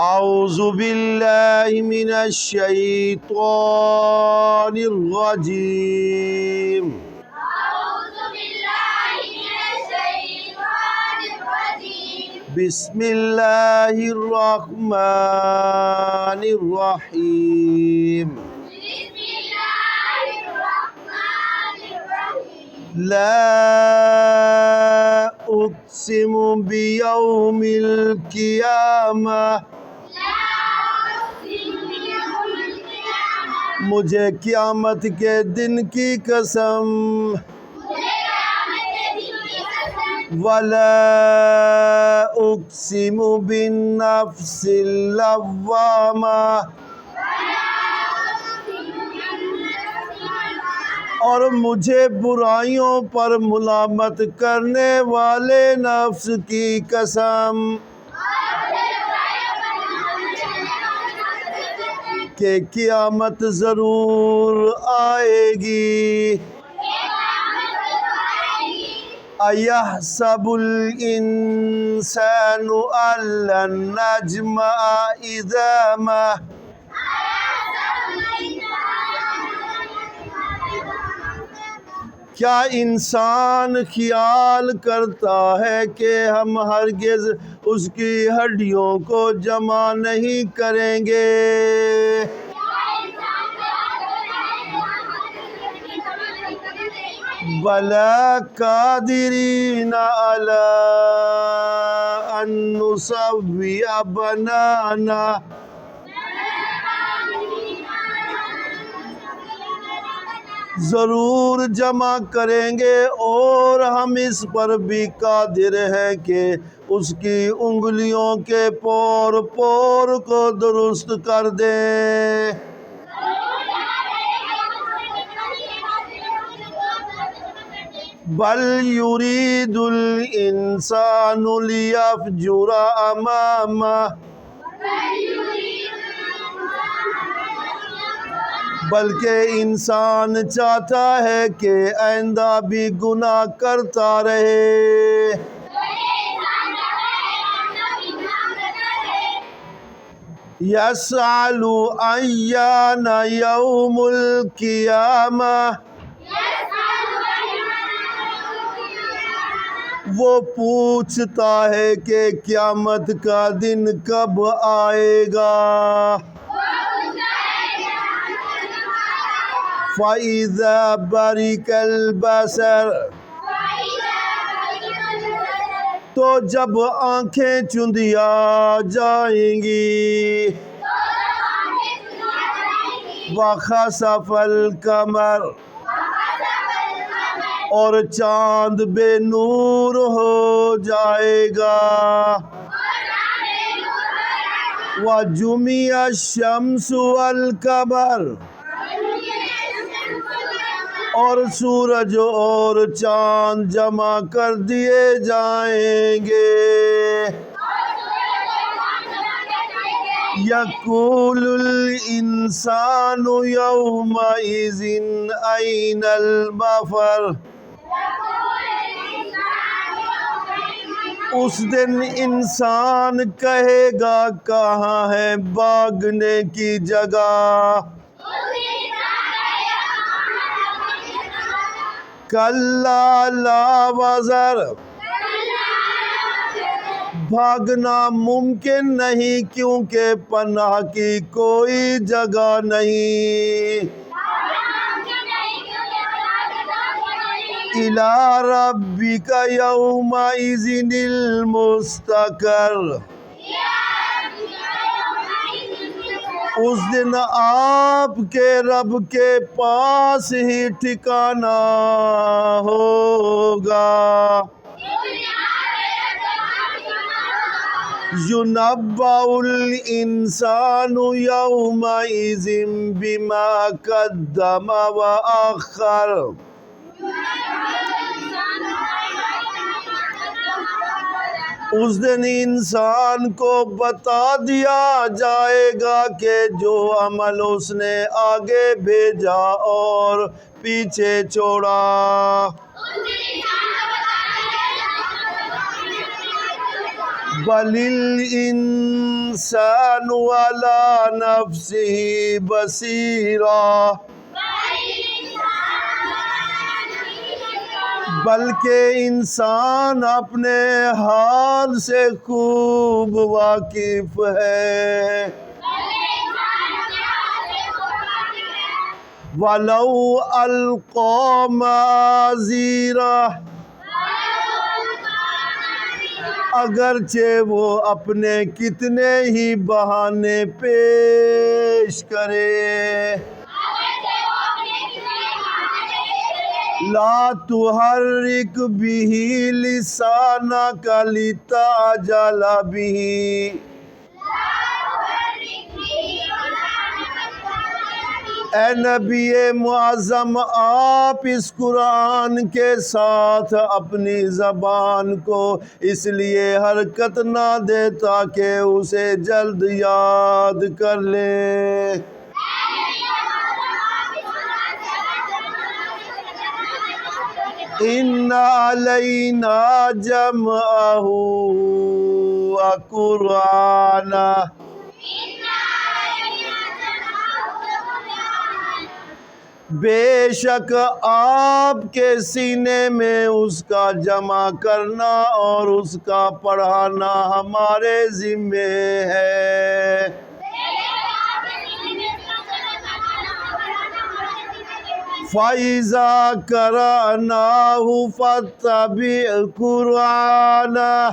أعوذ بالله من الشيطان الرجيم أعوذ بالله من الشيطان الرجيم بسم الله الرحمن الرحيم بسم الله الرحمن الرحيم لا أقسم بيوم القيامة لا أقسم بيوم القيامة مجھے قیامت کے دن کی قسم مجھے قیامت کے دن کی قسم ولا أقسم بالنفس اللوامة اور مجھے برائیوں پر ملامت کرنے والے نفس کی قسم کہ قیامت ضرور آئے گی أَيَحْسَبُ الْإِنسَانُ أَن لَّن نَّجْمَعَ عِظَامَهُ کیا انسان خیال کرتا ہے کہ ہم ہرگز اس کی ہڈیوں کو جمع نہیں کریں گے بَلَىٰ قَادِرِينَ عَلَىٰ أَن نُّسَوِّيَ بَنَانَهُ ضرور جمع کریں گے اور ہم اس پر بھی قادر ہیں کہ اس کی انگلیوں کے پور پور کو درست کر دیں بل یرید الانسان لیفجر امامہ بلکہ انسان چاہتا ہے کہ آئندہ بھی گناہ کرتا رہے یسأل ایان یوم القیامہ وہ پوچھتا ہے کہ قیامت کا دن کب آئے گا فَإِذَا بَرِقَ الْبَصَرُ تو جب آنکھیں چندیا جائیں گی وَخَسَفَ الْقَمَرُ اور چاند بے نور ہو جائے گا وَجُمِعَ الشَّمْسُ وَالْقَمَرُ اور سورج اور چاند جمع کر دیے جائیں گے یقول الانسان یومئذ أین المفر اس دن انسان کہے گا کہاں ہے بھاگنے کی جگہ کلا لا وزر بھاگنا ممکن نہیں کیونکہ پناہ کی کوئی جگہ نہیں إِلَىٰ رَبِّكَ يَوْمَئِذٍ الْمُسْتَقَرُّ اس دن آپ کے رب کے پاس ہی ٹھکانہ ہوگا يُنَبَّأُ الْإِنسَانُ يَوْمَئِذٍ بِمَا قَدَّمَ وَأَخَّرَ اس دن انسان کو بتا دیا جائے گا کہ جو عمل اس نے آگے بھیجا اور پیچھے چھوڑا بل الانسان علی نفسه بصیرہ، بلکہ انسان اپنے حال سے خوب واقف ہے۔ وَلَوْ أَلْقَى مَعَاذِيرَهُ، اگرچہ وہ اپنے کتنے ہی بہانے پیش کرے، لا تحرک به لسانک لتعجل به، اے نبی معظم آپ اس قرآن کے ساتھ اپنی زبان کو اس لیے حرکت نہ دے تاکہ اسے جلد یاد کر لیں۔ ان علینا جمعہ وقرآنہ، بے شک آپ کے سینے میں اس کا جمع کرنا اور اس کا پڑھانا ہمارے ذمے ہے۔ فَإِذَا قَرَأْنَاهُ فَاتَّبِعْ قُرْآنَهُ،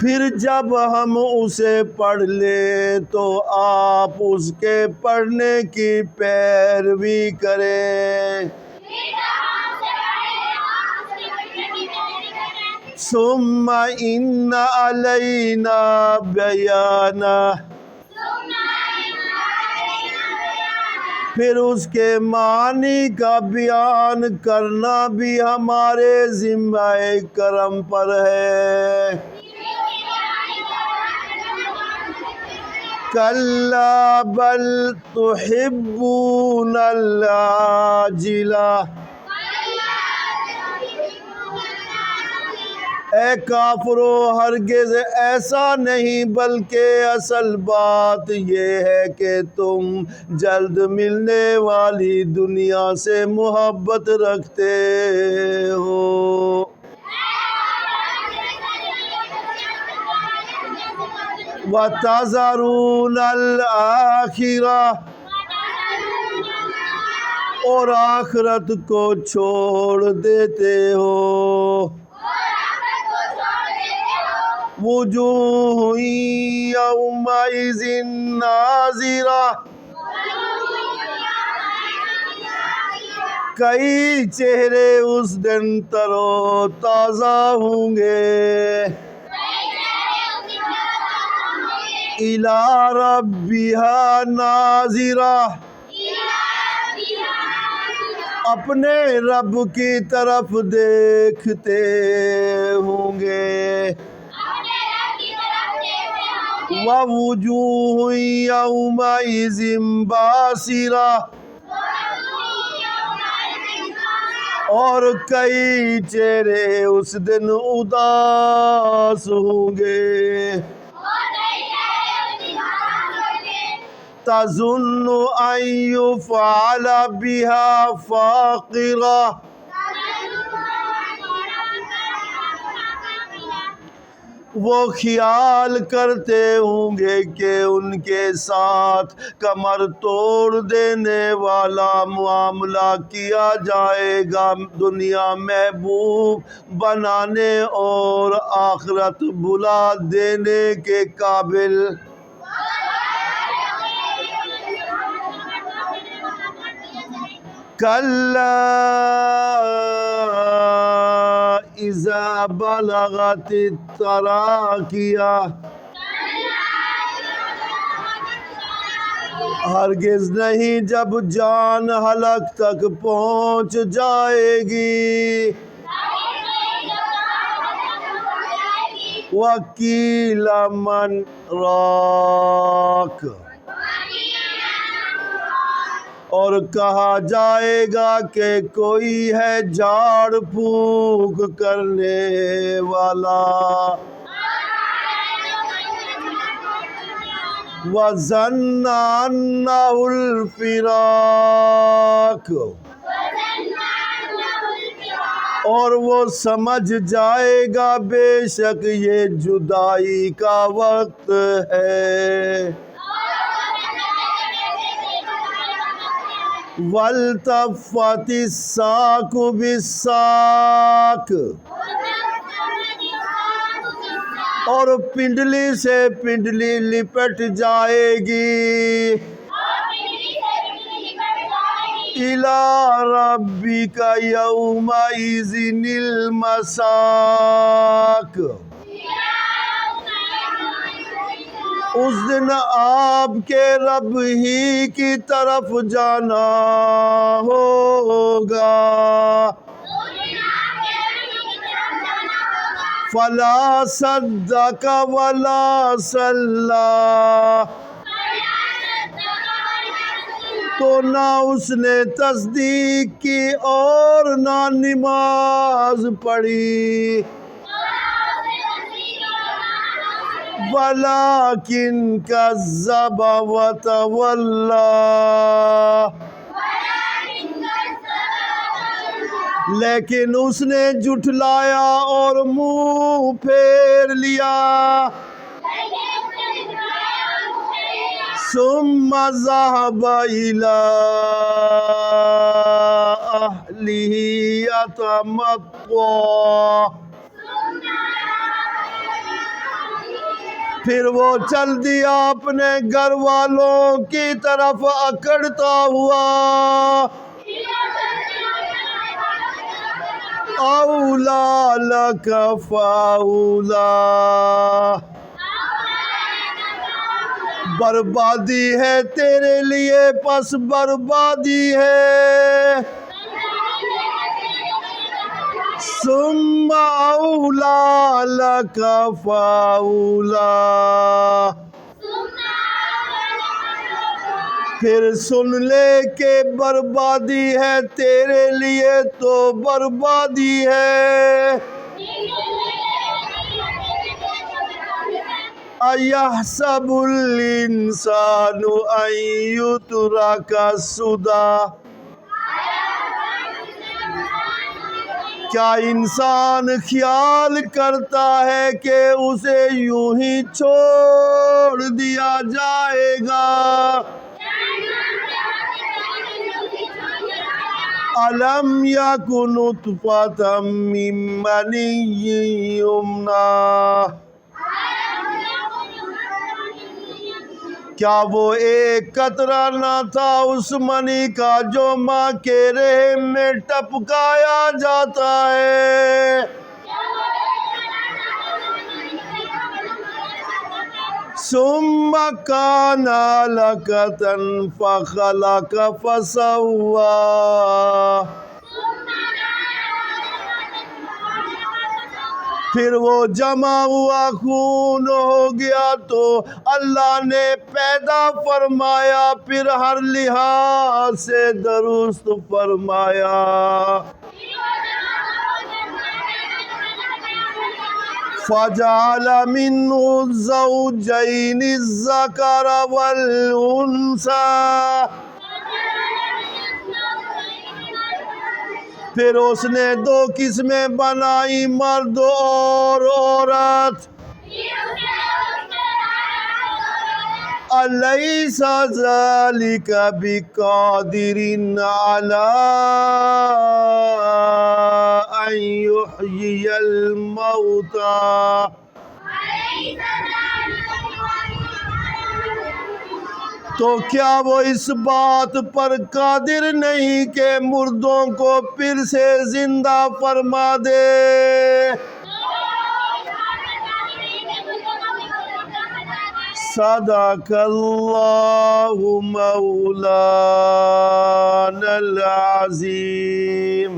پھر جب ہم اسے پڑھ لیں تو آپ اس کے پڑھنے کی پیروی کریں۔ ثُمَّ إِنَّ عَلَيْنَا بَيَانَهُ، پھر اس کے معنی کا بیان کرنا بھی ہمارے ذمہ کرم پر ہے۔ کَلَّا بَلْ تُحِبُّونَ الْعَاجِلَةَ، اے کافرو ہرگز ایسا نہیں، بلکہ اصل بات یہ ہے کہ تم جلد ملنے والی دنیا سے محبت رکھتے ہو۔ وَتَذَرُونَ الْآخِرَةَ، اور آخرت کو چھوڑ دیتے ہو۔ وجوہ یومئذ ناظرہ، کئی چہرے اس دن تر و تازہ ہوں گے۔ الی ربہا ناظرہ، اپنے رب کی طرف دیکھتے ہوں گے۔ وَوُجُوهٌ يَوْمَئِذٍ بَاسِرَةٌ، اور کئی چہرے اس دن اداس ہوں گے۔ تَظُنُّ أَن يُفْعَلَ بِهَا فَاقِرَةٌ، وہ خیال کرتے ہوں گے کہ ان کے ساتھ کمر توڑ دینے والا معاملہ کیا جائے گا، دنیا محبوب بنانے اور آخرت بھلا دینے کے قابل۔ کَلَّا اِذَا بَلَغَتِ التَّرَاقِیَ، ہرگز نہیں جب جان حلق تک پہنچ جائے گی۔ وَقِیلَ مَنْ رَاقٍ، اور کہا جائے گا کہ کوئی ہے جھاڑ پھونک کرنے والا وَظَنَّ أَنَّهُ الْفِرَاقُ اور وہ سمجھ جائے گا بے شک یہ جدائی کا وقت ہے وَالْتَفَّتِ السَّاقُ بِالسَّاقِ اور پنڈلی سے پنڈلی لپٹ جائے گی إِلَى رَبِّكَ يَوْمَئِذٍ الْمَسَاقُ اس دن آپ کے رب ہی کی طرف جانا ہوگا فَلَا صَدَّقَ وَلَا صَلَّى تو نہ اس نے تصدیق کی اور نہ نماز پڑھی وَلَٰكِنْ كَذَّبَ وَتَوَلَّى لیکن اس نے جھٹلایا اور منہ پھیر لیا ثُمَّ ذَهَبَ إِلَىٰ أَهْلِهِ يَتَمَطَّىٰ پھر وہ چل دیا اپنے گھر والوں کی طرف اکڑتا ہوا أَوْلَىٰ لَكَ فَأَوْلَىٰ بربادی ہے تیرے لیے پس بربادی ہے ثُمَّ أَوْلَىٰ لَكَ فَأَوْلَىٰ پھر سن لے کہ بربادی ہے تیرے لیے تو بربادی ہے أَيَحْسَبُ الْإِنسَانُ أَن يُتْرَكَ سُدًى کیا انسان خیال کرتا ہے کہ اسے یوں ہی چھوڑ دیا جائے گا أَلَمْ يَكُ نُطْفَةً مِّن مَّنِيٍّ يُمْنَىٰ کیا وہ ایک قطرہ نہ تھا اس منی کا جو ماں کے رحم میں ٹپکایا جاتا ہے ثُمَّ كَانَ عَلَقَةً فَخَلَقَ فَسَوَّىٰ پھر وہ جمع ہوا خون ہو گیا تو اللہ نے پیدا فرمایا پھر ہر لحاظ سے درست فرمایا فَجَعَلَ مِنْهُ الزَّوْجَيْنِ الذَّكَرَ وَالْأُنثَىٰ پھر اس نے دو قسمیں بنائی مرد اور عورت أَلَيْسَ ذَلِكَ بِقَادِرٍ عَلَىٰ أَن يُحْيِيَ الْمَوْتَىٰ تو کیا وہ اس بات پر قادر نہیں کہ مردوں کو پھر سے زندہ فرما دے صدق اللہ مولانا العظیم